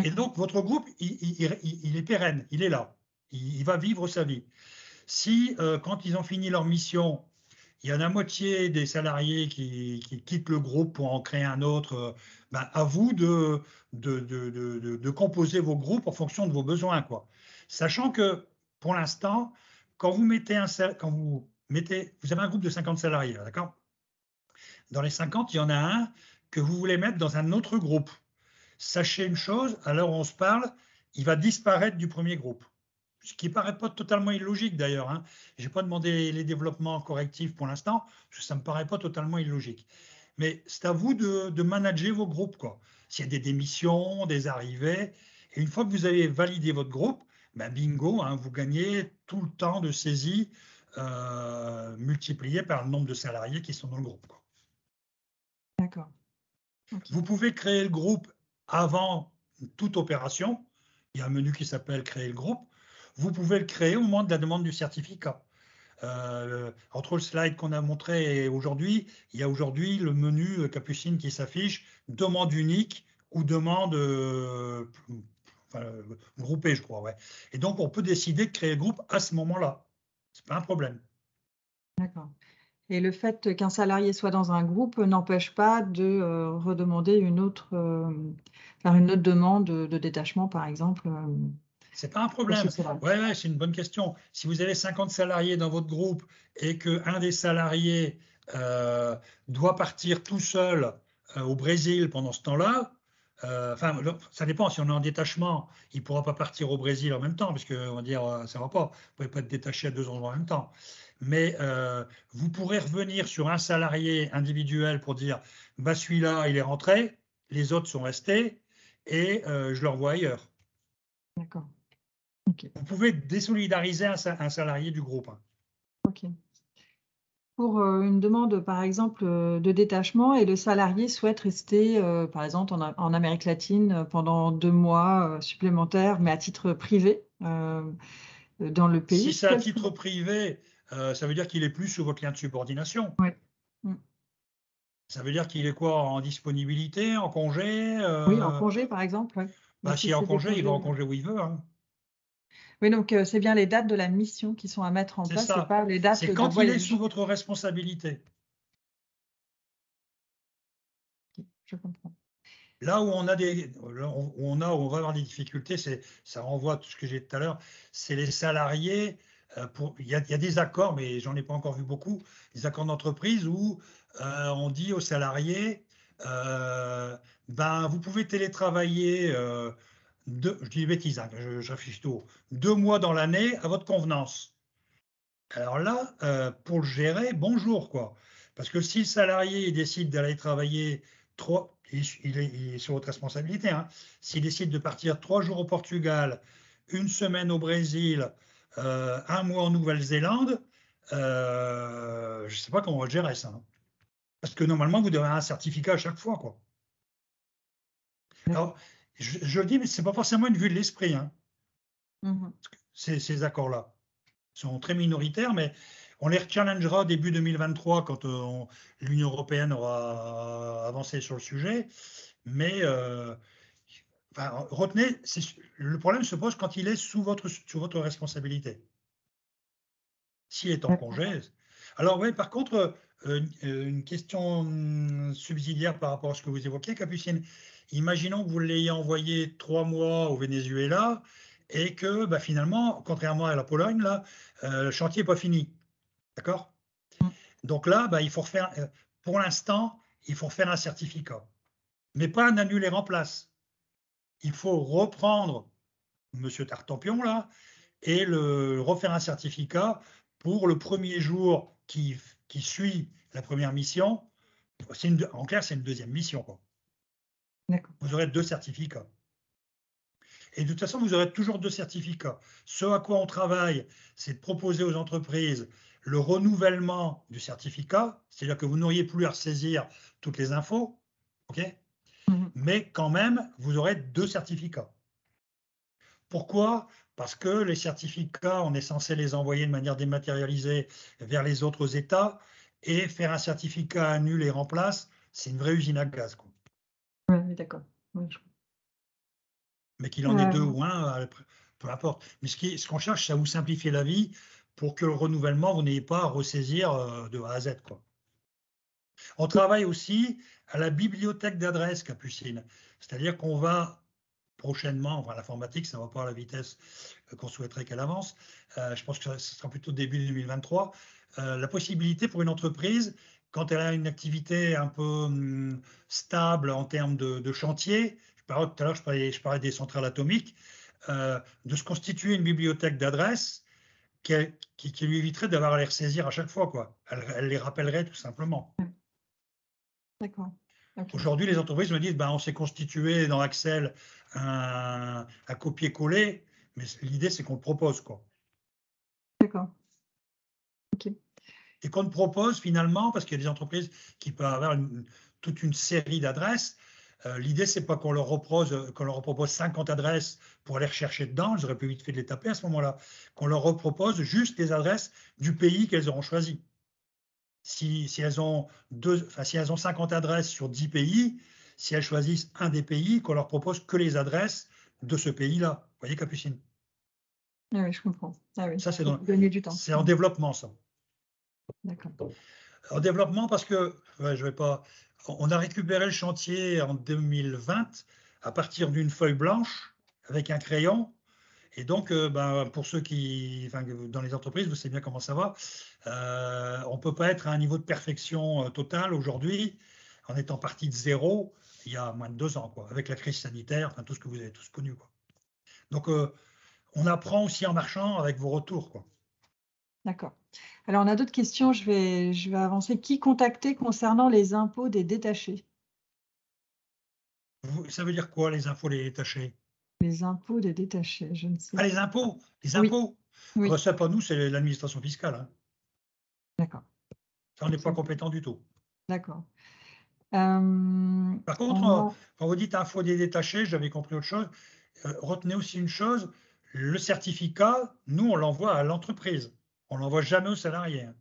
Et donc, votre groupe, il est pérenne, il est là. Il va vivre sa vie. Si, quand ils ont fini leur mission, il y en a moitié des salariés qui quittent le groupe pour en créer un autre, ben, à vous de composer vos groupes en fonction de vos besoins, quoi. Sachant que, pour l'instant, quand vous avez un groupe de 50 salariés, d'accord? Dans les 50, il y en a un que vous voulez mettre dans un autre groupe. Sachez une chose, à l'heure où on se parle, il va disparaître du premier groupe. Ce qui ne paraît pas totalement illogique d'ailleurs. Hein. Je n'ai pas demandé les développements correctifs pour l'instant, parce que ça ne me paraît pas totalement illogique. mais c'est à vous de manager vos groupes, quoi. S'il y a des démissions, des arrivées, et une fois que vous avez validé votre groupe, ben bingo, hein, vous gagnez tout le temps de saisie multiplié par le nombre de salariés qui sont dans le groupe, quoi. D'accord. Ok. Vous pouvez créer le groupe avant toute opération. Il y a un menu qui s'appelle créer le groupe. Vous pouvez le créer au moment de la demande du certificat. Entre le slide qu'on a montré et aujourd'hui, il y a aujourd'hui le menu Capucine qui s'affiche, demande unique ou demande groupée, je crois. Ouais. Et donc, on peut décider de créer le groupe à ce moment-là. Ce n'est pas un problème. D'accord. Et le fait qu'un salarié soit dans un groupe n'empêche pas de redemander faire une autre demande de détachement, par exemple, C'est pas un pour ce problème. salarié. Ouais, c'est une bonne question. Si vous avez 50 salariés dans votre groupe et qu'un des salariés doit partir tout seul au Brésil pendant ce temps-là, ça dépend. Si on est en détachement, il ne pourra pas partir au Brésil en même temps, parce qu'on va dire ça ne va pas. Vous ne pouvez pas être détaché à 2 endroits en même temps. Mais vous pourrez revenir sur un salarié individuel pour dire bah, celui-là, il est rentré, les autres sont restés et je le revois ailleurs. D'accord. Ok. Vous pouvez désolidariser un salarié du groupe. Ok. Pour une demande, par exemple, de détachement et le salarié souhaite rester, par exemple, en Amérique latine pendant 2 mois supplémentaires, mais à titre privé dans le Si pays, c'est à quels titre sont... privé, ça veut dire qu'il est plus sous votre lien de subordination. Ouais. Mm. Ça veut dire qu'il est quoi, en disponibilité, en congé Oui, en congé, par exemple. Ouais. Mais bah, si s'il est en c'est des congé, il va congés. en congé où il veut, hein. Oui, donc c'est bien les dates de la mission qui sont à mettre en C'est place et ça. pas les dates C'est de quand il est sous voyage. votre responsabilité. Ok, je comprends. Là où on va avoir des difficultés, ça renvoie à tout ce que j'ai dit tout à l'heure, c'est les salariés. Il y a des accords, mais j'en ai pas encore vu beaucoup, des accords d'entreprise où on dit aux salariés, ben vous pouvez télétravailler, je dis des bêtises, hein, je réfléchis tout haut, 2 mois dans l'année à votre convenance. Alors là, pour le gérer, bonjour, quoi. Parce que si le salarié il décide d'aller travailler il est sur votre responsabilité, hein. S'il décide de partir 3 jours au Portugal, une semaine au Brésil, un mois en Nouvelle-Zélande, je ne sais pas comment on va le gérer ça, hein. Parce que normalement, vous devez avoir un certificat à chaque fois, quoi. D'accord. Alors, je le dis, mais ce n'est pas forcément une vue de l'esprit, hein, Mhm. ces accords-là sont très minoritaires, mais on les challengera début 2023 quand l'Union européenne aura avancé sur le sujet. Mais retenez, le problème se pose quand il est sous votre responsabilité. S'il est en D'accord. congé. Alors oui, par contre, une question subsidiaire par rapport à ce que vous évoquiez, Capucine. Imaginons que vous l'ayez envoyé 3 mois au Venezuela et que bah, finalement, contrairement à la Pologne, là, le chantier n'est pas fini. D'accord? Mm. Donc là, bah, il faut refaire, pour l'instant, il faut refaire un certificat. Mais pas un annulaire en place. Il faut reprendre M. Tartampion là et refaire un certificat pour le premier jour qui suit la première mission. En clair, c'est une deuxième mission, quoi. D'accord. Vous aurez 2 certificats. Et de toute façon, vous aurez toujours 2 certificats. Ce à quoi on travaille, c'est de proposer aux entreprises le renouvellement du certificat, c'est-à-dire que vous n'auriez plus à ressaisir toutes les infos, ok? Mhm. Mais quand même, vous aurez 2 certificats. Pourquoi? Parce que les certificats, on est censé les envoyer de manière dématérialisée vers les autres États et faire un certificat annulé et remplace, c'est une vraie usine à gaz, quoi. Ouais, oui, d'accord. Ouais, Mais qu'il en ait 2 Euh, ou un, peu importe. Mais ce qu'on cherche, c'est à vous simplifier la vie pour que le renouvellement, vous n'ayez pas à ressaisir de A à Z, quoi. On travaille aussi à la bibliothèque d'adresses, Capucine. C'est-à-dire qu'on va prochainement, enfin l'informatique, ça ne va pas à la vitesse qu'on souhaiterait qu'elle avance. Je pense que ce sera plutôt début 2023. La possibilité pour une entreprise, quand elle a une activité un peu stable en termes de chantier, tout à l'heure je parlais des centrales atomiques, de se constituer une bibliothèque d'adresses qui lui éviterait d'avoir à les ressaisir à chaque fois, quoi. Elle les rappellerait tout simplement. D'accord. Ok. Aujourd'hui, les entreprises me disent, ben, on s'est constitué dans Excel un copier-coller, mais l'idée, c'est qu'on le propose, quoi. D'accord. Ok. Et qu'on le propose finalement, parce qu'il y a des entreprises qui peuvent avoir toute une série d'adresses. L'idée, c'est pas qu'on leur propose 50 adresses pour aller rechercher dedans, ils auraient plus vite fait de les taper à ce moment-là, qu'on leur repropose juste les adresses du pays qu'elles auront choisi. Si elles ont si elles ont 50 adresses sur 10 pays, si elles choisissent un des pays, qu'on leur propose que les adresses de ce pays-là. Vous voyez, Capucine? Ah oui, je comprends. Ah oui, Ça, pour gagner du temps. c'est en développement, ça. D'accord. En développement, parce que je vais pas. On a récupéré le chantier en 2020 à partir d'une feuille blanche avec un crayon. Et donc, ben, pour ceux qui, enfin, dans les entreprises, vous savez bien comment ça va. On ne peut pas être à un niveau de perfection total aujourd'hui en étant parti de zéro il y a moins de 2 ans, quoi, avec la crise sanitaire, enfin, tout ce que vous avez tous connu, quoi. Donc, on apprend aussi en marchant avec vos retours, quoi. D'accord. Alors, on a d'autres questions. Je vais avancer. Qui contacter concernant les impôts des détachés? Ça veut dire quoi, les infos, les détachés? Les impôts des détachés, je ne sais Ah, les pas. impôts, les Oui, impôts. Ah oui, ben, ça, pas nous, c'est l'administration fiscale, hein. d'accord. Ça, on n'est pas compétent du tout. D'accord. Par contre, On a... quand vous dites info des détachés, j'avais compris autre chose. Retenez aussi une chose, le certificat, nous, on l'envoie à l'entreprise. On ne l'envoie jamais aux salariés, hein.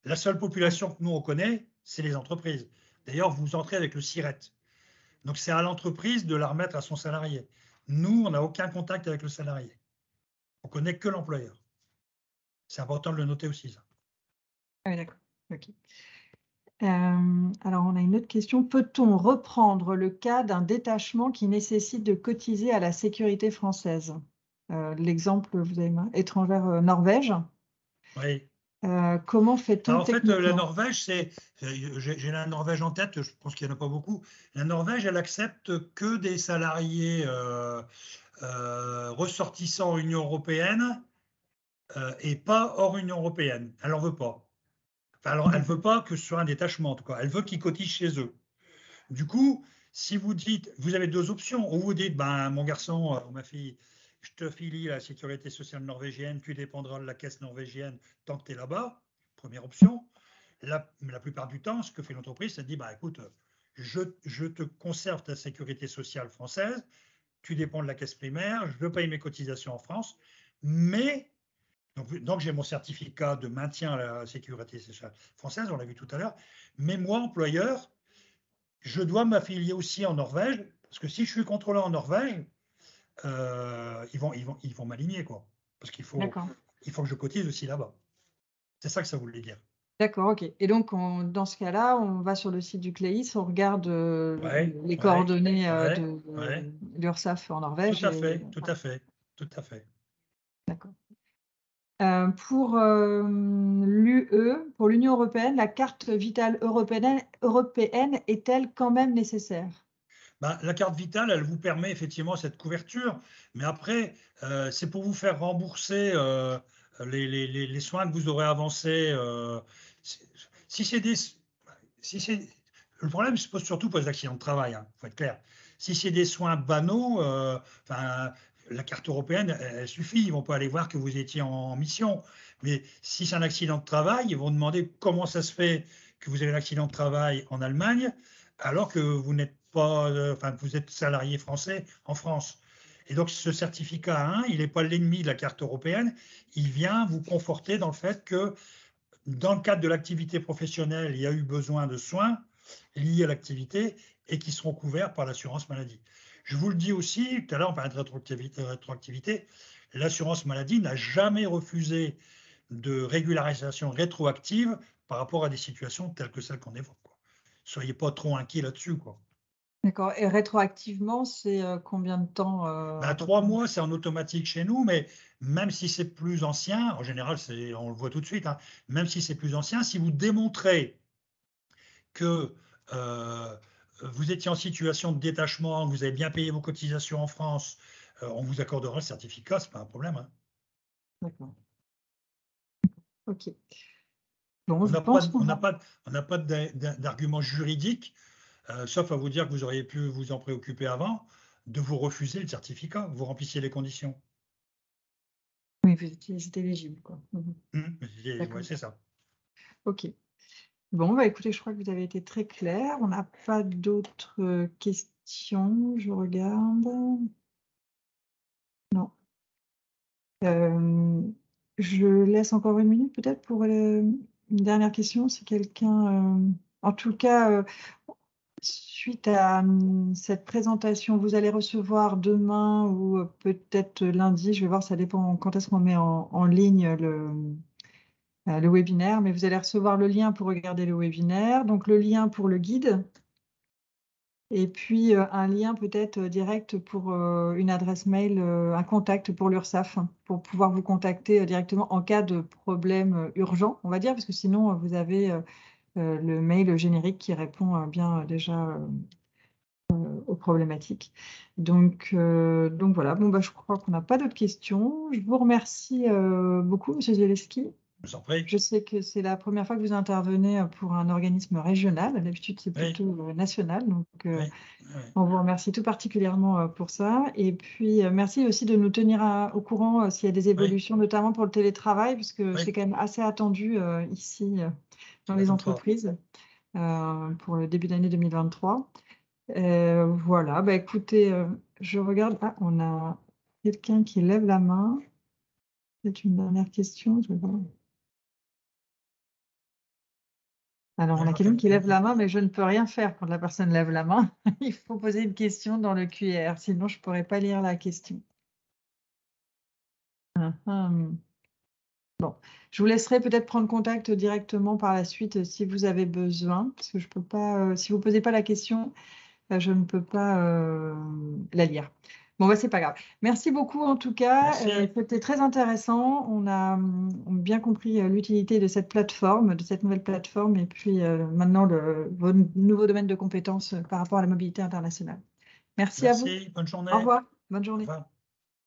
La seule population que nous, on connaît, c'est les entreprises. D'ailleurs, vous entrez avec le SIRET. Donc, c'est à l'entreprise de la remettre à son salarié. Nous, on n'a aucun contact avec le salarié. On connaît que l'employeur. C'est important de le noter aussi, ça. Ah oui, d'accord. Ok. Alors, on a une autre question. Peut-on reprendre le cas d'un détachement qui nécessite de cotiser à la sécurité française? L'exemple, vous avez étrangère Norvège. Oui. Comment fait-on En fait, la techniquement? Norvège, j'ai la Norvège en tête, je pense qu'il n'y en a pas beaucoup. La Norvège, elle accepte que des salariés ressortissants Union européenne et pas hors Union européenne. Elle n'en veut pas. Enfin, alors, elle ne veut pas que ce soit un détachement, en tout cas. Elle veut qu'ils cotisent chez eux. Du coup, si vous dites, vous avez deux options. Ou vous dites, ben, mon garçon ou ma fille, je te filie la sécurité sociale norvégienne, tu dépendras de la caisse norvégienne tant que tu es là-bas. Première option. La plupart du temps, ce que fait l'entreprise, c'est de dire, bah, écoute, je te conserve ta sécurité sociale française, tu dépends de la caisse primaire, je paye mes cotisations en France, mais donc j'ai mon certificat de maintien à la sécurité sociale française, on l'a vu tout à l'heure, mais moi, employeur, je dois m'affilier aussi en Norvège, parce que si je suis contrôleur en Norvège, ils vont m'aligner, quoi. Parce D'accord. il faut que je cotise aussi là-bas. C'est ça que ça voulait dire. D'accord, ok. Et donc, dans ce cas-là, on va sur le site du CLEIS, on regarde Ouais, les ouais, coordonnées ouais, de ouais. l'URSSAF en Tout Norvège. à Et fait, tout à fait, tout à fait. d'accord. Pour pour l'Union européenne, la carte vitale européenne est-elle quand même nécessaire? Ben, la carte vitale, elle vous permet effectivement cette couverture, mais après, c'est pour vous faire rembourser les soins que vous aurez avancés. Si c'est des, si c'est, le problème se pose surtout pour les accidents de travail, hein, faut être clair. Si c'est des soins banaux, enfin, la carte européenne, elle suffit. Ils vont pas aller voir que vous étiez en mission. Mais si c'est un accident de travail, ils vont demander comment ça se fait que vous avez un accident de travail en Allemagne alors que vous n'êtes pas, enfin, que vous êtes salarié français en France. Et donc, ce certificat 1, il n'est pas l'ennemi de la carte européenne. Il vient vous conforter dans le fait que, dans le cadre de l'activité professionnelle, il y a eu besoin de soins liés à l'activité et qui seront couverts par l'assurance maladie. Je vous le dis aussi, tout à l'heure, on parlait de rétroactivité. L'assurance maladie n'a jamais refusé de régularisation rétroactive par rapport à des situations telles que celles qu'on évoque, quoi. Soyez pas trop inquiets là-dessus, quoi. D'accord. Et rétroactivement, c'est combien de temps Ben, à peu près? 3 mois, c'est en automatique chez nous, mais même si c'est plus ancien, en général, on le voit tout de suite, hein, même si c'est plus ancien, si vous démontrez que vous étiez en situation de détachement, que vous avez bien payé vos cotisations en France, on vous accordera le certificat, c'est pas un problème, hein. D'accord. Ok. Bon, On je n'a pas, pense qu'on a. on n'a pas d'argument juridique, sauf à vous dire que vous auriez pu vous en préoccuper avant, de vous refuser le certificat. Vous remplissiez les conditions. Oui, c'était éligible, quoi. Ouais, D'accord. c'est ça. Ok. Bon, bah écoutez, je crois que vous avez été très clair. On n'a pas d'autres questions. Je regarde. Non. Je laisse encore une minute peut-être pour une dernière question, si quelqu'un. En tout cas, suite à cette présentation, vous allez recevoir demain ou peut-être lundi, je vais voir, ça dépend quand est-ce qu'on met en ligne le webinaire, mais vous allez recevoir le lien pour regarder le webinaire, donc le lien pour le guide, et puis un lien peut-être direct pour une adresse mail, un contact pour l'URSSAF, pour pouvoir vous contacter directement en cas de problème urgent, on va dire, parce que sinon vous avez le mail générique qui répond bien déjà aux problématiques. Donc voilà, bon, bah, je crois qu'on n'a pas d'autres questions. Je vous remercie beaucoup, Monsieur Zielinski. Je vous en prie. Je sais que c'est la première fois que vous intervenez pour un organisme régional. D'habitude, c'est Oui, plutôt national. Donc, oui, oui. on vous remercie tout particulièrement pour ça. Et puis, merci aussi de nous tenir au courant s'il y a des Oui, évolutions, notamment pour le télétravail, parce que oui, c'est quand même assez attendu ici dans ça les m'étonne pas. entreprises pour le début d'année 2023. Voilà, bah, écoutez, je regarde. Ah, on a quelqu'un qui lève la main. C'est une dernière question. Je vais voir. Alors, on a quelqu'un qui lève la main, mais je ne peux rien faire quand la personne lève la main. Il faut poser une question dans le QR, sinon je ne pourrais pas lire la question. Bon, je vous laisserai peut-être prendre contact directement par la suite si vous avez besoin, parce que je peux pas, si vous ne posez pas la question, je ne peux pas la lire. Bon, bah, c'est pas grave. Merci beaucoup en tout cas. Merci. C'était très intéressant. On a bien compris l'utilité de cette plateforme, de cette nouvelle plateforme, et puis maintenant vos nouveaux domaines de compétences par rapport à la mobilité internationale. Merci à vous. Merci. Bonne Au journée. revoir. Bonne Au journée. revoir.